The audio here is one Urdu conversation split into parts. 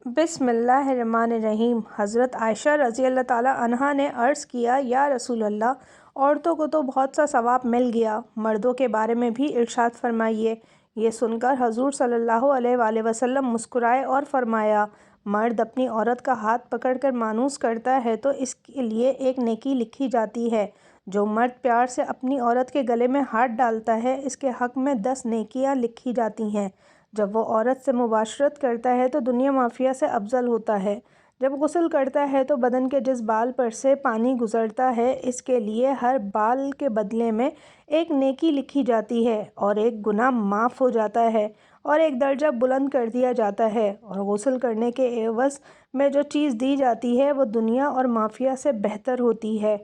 بسم اللہ الرحمن الرحیم۔ حضرت عائشہ رضی اللہ تعالیٰ عنہا نے عرض کیا، یا رسول اللہ، عورتوں کو تو بہت سا ثواب مل گیا، مردوں کے بارے میں بھی ارشاد فرمائیے۔ یہ سن کر حضور صلی اللہ علیہ وآلہ وسلم مسکرائے اور فرمایا، مرد اپنی عورت کا ہاتھ پکڑ کر مانوس کرتا ہے تو اس کے لیے ایک نیکی لکھی جاتی ہے۔ جو مرد پیار سے اپنی عورت کے گلے میں ہاتھ ڈالتا ہے، اس کے حق میں 10 نیکیاں لکھی جاتی ہیں۔ جب وہ عورت سے مباشرت کرتا ہے تو دنیا مافیہ سے افضل ہوتا ہے۔ جب غسل کرتا ہے تو بدن کے جس بال پر سے پانی گزرتا ہے، اس کے لیے ہر بال کے بدلے میں ایک نیکی لکھی جاتی ہے، اور ایک گناہ معاف ہو جاتا ہے، اور ایک درجہ بلند کر دیا جاتا ہے۔ اور غسل کرنے کے عوض میں جو چیز دی جاتی ہے وہ دنیا اور مافیہ سے بہتر ہوتی ہے۔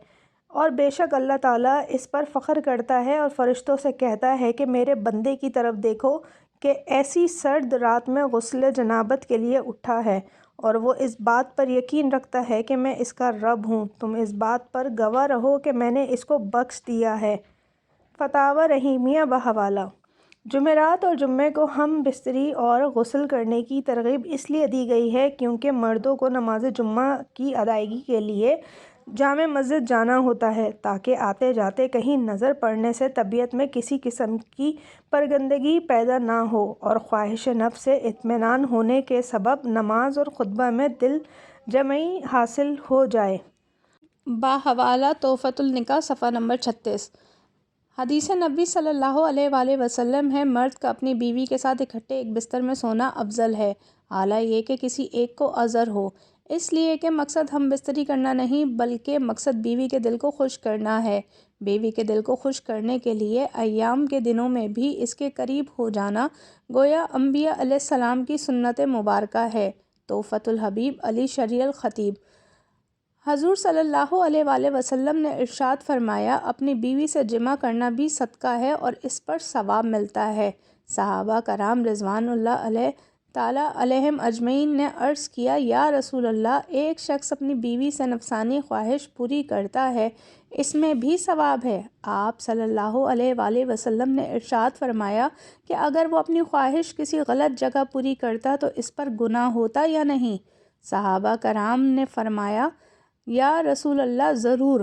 اور بے شک اللہ تعالیٰ اس پر فخر کرتا ہے اور فرشتوں سے کہتا ہے کہ میرے بندے کی طرف دیکھو کہ ایسی سرد رات میں غسل جنابت کے لیے اٹھا ہے، اور وہ اس بات پر یقین رکھتا ہے کہ میں اس کا رب ہوں۔ تم اس بات پر گواہ رہو کہ میں نے اس کو بخش دیا ہے۔ فتاوی رحیمیہ بحوالہ۔ جمعرات اور جمعے کو ہم بستری اور غسل کرنے کی ترغیب اس لیے دی گئی ہے کیونکہ مردوں کو نماز جمعہ کی ادائیگی کے لیے جامع مسجد جانا ہوتا ہے، تاکہ آتے جاتے کہیں نظر پڑنے سے طبیعت میں کسی قسم کی پرگندگی پیدا نہ ہو، اور خواہش نفس سے اطمینان ہونے کے سبب نماز اور خطبہ میں دل جمعی حاصل ہو جائے۔ بحوالہ تحفۃ النکاح صفحہ نمبر 36۔ حدیث نبوی صلی اللہ علیہ وآلہ وسلم ہے، مرد کا اپنی بیوی کے ساتھ اکٹھے ایک بستر میں سونا افضل ہے، اعلیٰ یہ کہ کسی ایک کو عذر ہو، اس لیے کہ مقصد ہم بستری کرنا نہیں بلکہ مقصد بیوی کے دل کو خوش کرنا ہے۔ بیوی کے دل کو خوش کرنے کے لیے ایام کے دنوں میں بھی اس کے قریب ہو جانا گویا انبیاء علیہ السلام کی سنت مبارکہ ہے۔ تحفۃ الحبیب علی شریع الخطیب۔ حضور صلی اللہ علیہ وآلہ وسلم نے ارشاد فرمایا، اپنی بیوی سے جمع کرنا بھی صدقہ ہے اور اس پر ثواب ملتا ہے۔ صحابہ کرام رضوان اللہ علیہ تعالیٰ علیہم اجمعین نے عرض کیا، یا رسول اللہ، ایک شخص اپنی بیوی سے نفسانی خواہش پوری کرتا ہے، اس میں بھی ثواب ہے؟ آپ صلی اللہ علیہ وآلہ وسلم نے ارشاد فرمایا کہ اگر وہ اپنی خواہش کسی غلط جگہ پوری کرتا تو اس پر گناہ ہوتا یا نہیں؟ صحابہ کرام نے فرمایا، یا رسول اللہ، ضرور۔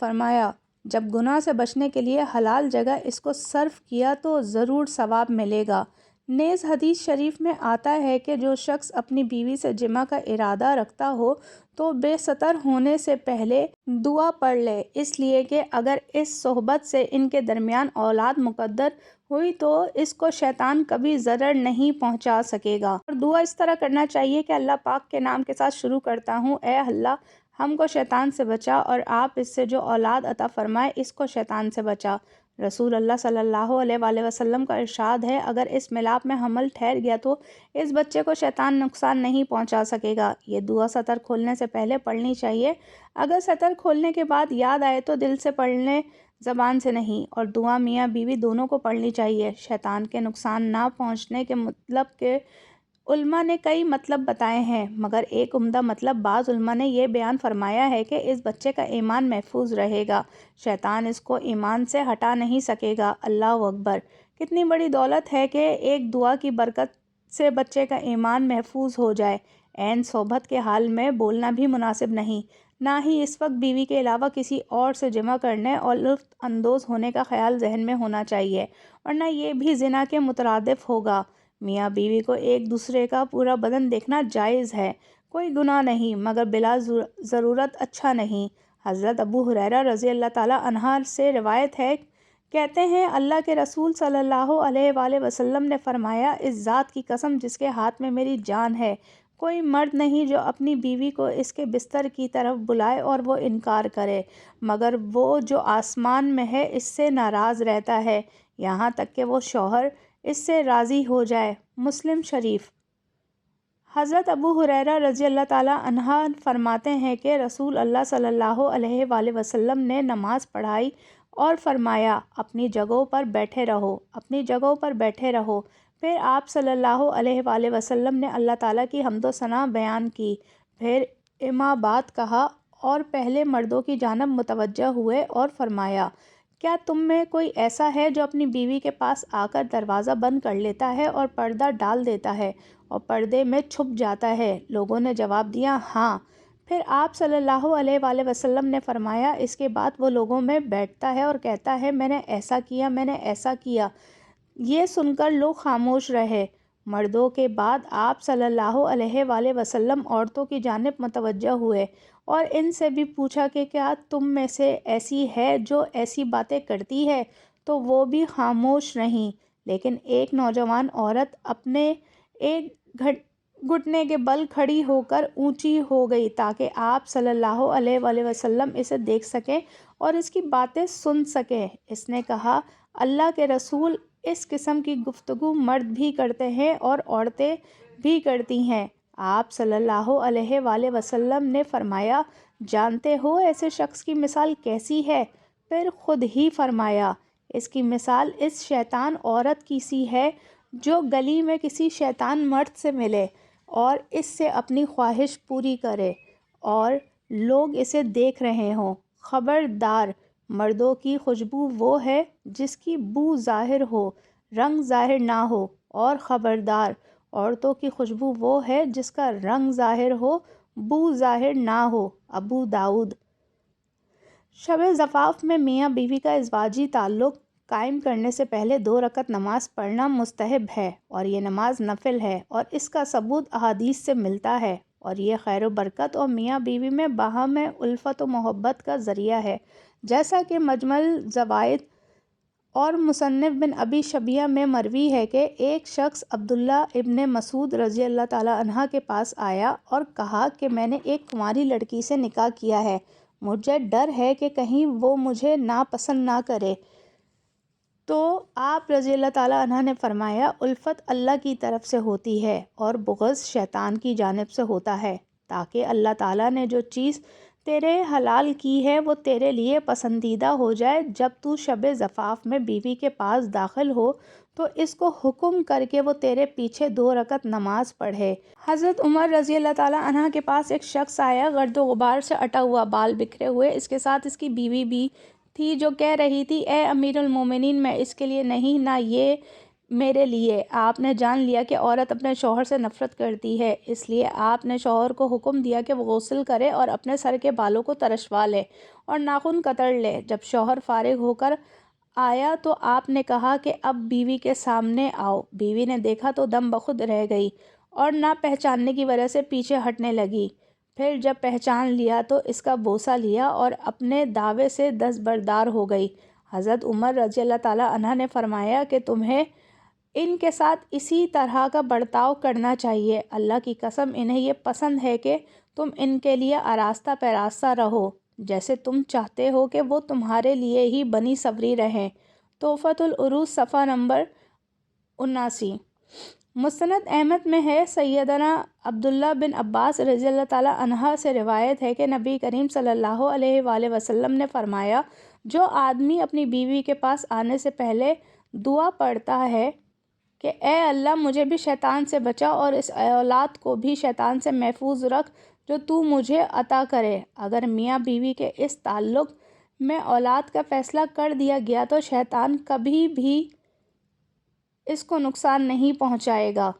فرمایا، جب گناہ سے بچنے کے لیے حلال جگہ اس کو صرف کیا تو ضرور ثواب ملے گا۔ نیز حدیث شریف میں آتا ہے کہ جو شخص اپنی بیوی سے جمع کا ارادہ رکھتا ہو تو بے ستر ہونے سے پہلے دعا پڑھ لے، اس لیے کہ اگر اس صحبت سے ان کے درمیان اولاد مقدر ہوئی تو اس کو شیطان کبھی ضرر نہیں پہنچا سکے گا۔ اور دعا اس طرح کرنا چاہیے کہ اللہ پاک کے نام کے ساتھ شروع کرتا ہوں، اے اللہ، ہم کو شیطان سے بچا، اور آپ اس سے جو اولاد عطا فرمائے اس کو شیطان سے بچا۔ رسول اللہ صلی اللہ علیہ وآلہ وسلم کا ارشاد ہے، اگر اس ملاپ میں حمل ٹھہر گیا تو اس بچے کو شیطان نقصان نہیں پہنچا سکے گا۔ یہ دعا سطر کھولنے سے پہلے پڑھنی چاہیے، اگر سطر کھولنے کے بعد یاد آئے تو دل سے پڑھ لیں، زبان سے نہیں۔ اور دعا میاں بیوی دونوں کو پڑھنی چاہیے۔ شیطان کے نقصان نہ پہنچنے کے مطلب کے علماء نے کئی مطلب بتائے ہیں، مگر ایک عمدہ مطلب بعض علماء نے یہ بیان فرمایا ہے کہ اس بچے کا ایمان محفوظ رہے گا، شیطان اس کو ایمان سے ہٹا نہیں سکے گا۔ اللہ اکبر! کتنی بڑی دولت ہے کہ ایک دعا کی برکت سے بچے کا ایمان محفوظ ہو جائے۔ عین صحبت کے حال میں بولنا بھی مناسب نہیں، نہ ہی اس وقت بیوی کے علاوہ کسی اور سے جمع کرنے اور لطف اندوز ہونے کا خیال ذہن میں ہونا چاہیے، ورنہ یہ بھی زنا کے مترادف ہوگا۔ میاں بیوی کو ایک دوسرے کا پورا بدن دیکھنا جائز ہے، کوئی گناہ نہیں، مگر بلا ضرورت اچھا نہیں۔ حضرت ابو ہریرہ رضی اللہ تعالیٰ عنہ سے روایت ہے، کہتے ہیں، اللہ کے رسول صلی اللہ علیہ وآلہ وسلم نے فرمایا، اس ذات کی قسم جس کے ہاتھ میں میری جان ہے، کوئی مرد نہیں جو اپنی بیوی کو اس کے بستر کی طرف بلائے اور وہ انکار کرے، مگر وہ جو آسمان میں ہے اس سے ناراض رہتا ہے، یہاں تک کہ وہ شوہر اس سے راضی ہو جائے۔ مسلم شریف۔ حضرت ابو ہریرہ رضی اللہ تعالیٰ عنہ فرماتے ہیں کہ رسول اللہ صلی اللہ علیہ وآلہ وسلم نے نماز پڑھائی اور فرمایا، اپنی جگہوں پر بیٹھے رہو، اپنی جگہوں پر بیٹھے رہو۔ پھر آپ صلی اللہ علیہ وآلہ وسلم نے اللہ تعالیٰ کی حمد و ثنا بیان کی، پھر اما بعد کہا اور پہلے مردوں کی جانب متوجہ ہوئے اور فرمایا، کیا تم میں کوئی ایسا ہے جو اپنی بیوی کے پاس آ کر دروازہ بند کر لیتا ہے اور پردہ ڈال دیتا ہے اور پردے میں چھپ جاتا ہے؟ لوگوں نے جواب دیا ہاں۔ پھر آپ صلی اللہ علیہ وآلہ وسلم نے فرمایا اس کے بعد وہ لوگوں میں بیٹھتا ہے اور کہتا ہے میں نے ایسا کیا، میں نے ایسا کیا۔ یہ سن کر لوگ خاموش رہے۔ مردوں کے بعد آپ صلی اللہ علیہ وآلہ وسلم عورتوں کی جانب متوجہ ہوئے اور ان سے بھی پوچھا کہ کیا تم میں سے ایسی ہے جو ایسی باتیں کرتی ہے؟ تو وہ بھی خاموش رہیں، لیکن ایک نوجوان عورت اپنے ایک گھٹنے کے بل کھڑی ہو کر اونچی ہو گئی تاکہ آپ صلی اللہ علیہ وآلہ وسلم اسے دیکھ سکیں اور اس کی باتیں سن سکیں۔ اس نے کہا اللہ کے رسول، اس قسم کی گفتگو مرد بھی کرتے ہیں اور عورتیں بھی کرتی ہیں۔ آپ صلی اللہ علیہ وآلہ وسلم نے فرمایا جانتے ہو ایسے شخص کی مثال کیسی ہے؟ پھر خود ہی فرمایا اس کی مثال اس شیطان عورت کی سی ہے جو گلی میں کسی شیطان مرد سے ملے اور اس سے اپنی خواہش پوری کرے اور لوگ اسے دیکھ رہے ہوں۔ خبردار، مردوں کی خوشبو وہ ہے جس کی بو ظاہر ہو، رنگ ظاہر نہ ہو، اور خبردار، عورتوں کی خوشبو وہ ہے جس کا رنگ ظاہر ہو، بو ظاہر نہ ہو۔ ابو داؤد۔ شب زفاف میں میاں بیوی کا ازواجی تعلق قائم کرنے سے پہلے 2 رکعت نماز پڑھنا مستحب ہے اور یہ نماز نفل ہے اور اس کا ثبوت احادیث سے ملتا ہے اور یہ خیر و برکت اور میاں بیوی میں باہم الفت و محبت کا ذریعہ ہے، جیسا کہ مجمع الزوائد اور مصنف بن ابی شیبہ میں مروی ہے کہ ایک شخص عبداللہ ابن مسعود رضی اللہ تعالیٰ عنہ کے پاس آیا اور کہا کہ میں نے ایک کنواری لڑکی سے نکاح کیا ہے، مجھے ڈر ہے کہ کہیں وہ مجھے ناپسند نہ کرے۔ تو آپ رضی اللہ تعالیٰ عنہ نے فرمایا الفت اللہ کی طرف سے ہوتی ہے اور بغض شیطان کی جانب سے ہوتا ہے، تاکہ اللہ تعالیٰ نے جو چیز تیرے حلال کی ہے وہ تیرے لیے پسندیدہ ہو جائے۔ جب تو شب زفاف میں بیوی کے پاس داخل ہو تو اس کو حکم کر کے وہ تیرے پیچھے 2 رکعت نماز پڑھے۔ حضرت عمر رضی اللہ تعالیٰ عنہ کے پاس ایک شخص آیا، گرد و غبار سے اٹا ہوا، بال بکھرے ہوئے، اس کے ساتھ اس کی بیوی بھی تھی جو کہہ رہی تھی اے امیر المومنین میں اس کے لیے نہیں نہ یہ میرے لیے۔ آپ نے جان لیا کہ عورت اپنے شوہر سے نفرت کرتی ہے، اس لیے آپ نے شوہر کو حکم دیا کہ وہ غسل کرے اور اپنے سر کے بالوں کو ترشوا لے اور ناخن کتر لے۔ جب شوہر فارغ ہو کر آیا تو آپ نے کہا کہ اب بیوی کے سامنے آؤ۔ بیوی نے دیکھا تو دم بخود رہ گئی اور نہ پہچاننے کی وجہ سے پیچھے ہٹنے لگی۔ پھر جب پہچان لیا تو اس کا بوسہ لیا اور اپنے دعوے سے دستبردار ہو گئی۔ حضرت عمر رضی اللہ تعالیٰ عنہ نے فرمایا کہ تمہیں ان کے ساتھ اسی طرح کا برتاؤ کرنا چاہیے، اللہ کی قسم انہیں یہ پسند ہے کہ تم ان کے لیے آراستہ پیراستہ رہو جیسے تم چاہتے ہو کہ وہ تمہارے لیے ہی بنی سوری رہیں۔ تحفۃ العروس صفحہ نمبر 79۔ مسند احمد میں ہے، سیدنا عبداللہ بن عباس رضی اللہ تعالیٰ عنہ سے روایت ہے کہ نبی کریم صلی اللہ علیہ وآلہ وسلم نے فرمایا جو آدمی اپنی بیوی کے پاس آنے سے پہلے دعا پڑھتا ہے کہ اے اللہ مجھے بھی شیطان سے بچا اور اس اولاد کو بھی شیطان سے محفوظ رکھ جو تو مجھے عطا کرے، اگر میاں بیوی کے اس تعلق میں اولاد کا فیصلہ کر دیا گیا تو شیطان کبھی بھی اس کو نقصان نہیں پہنچائے گا۔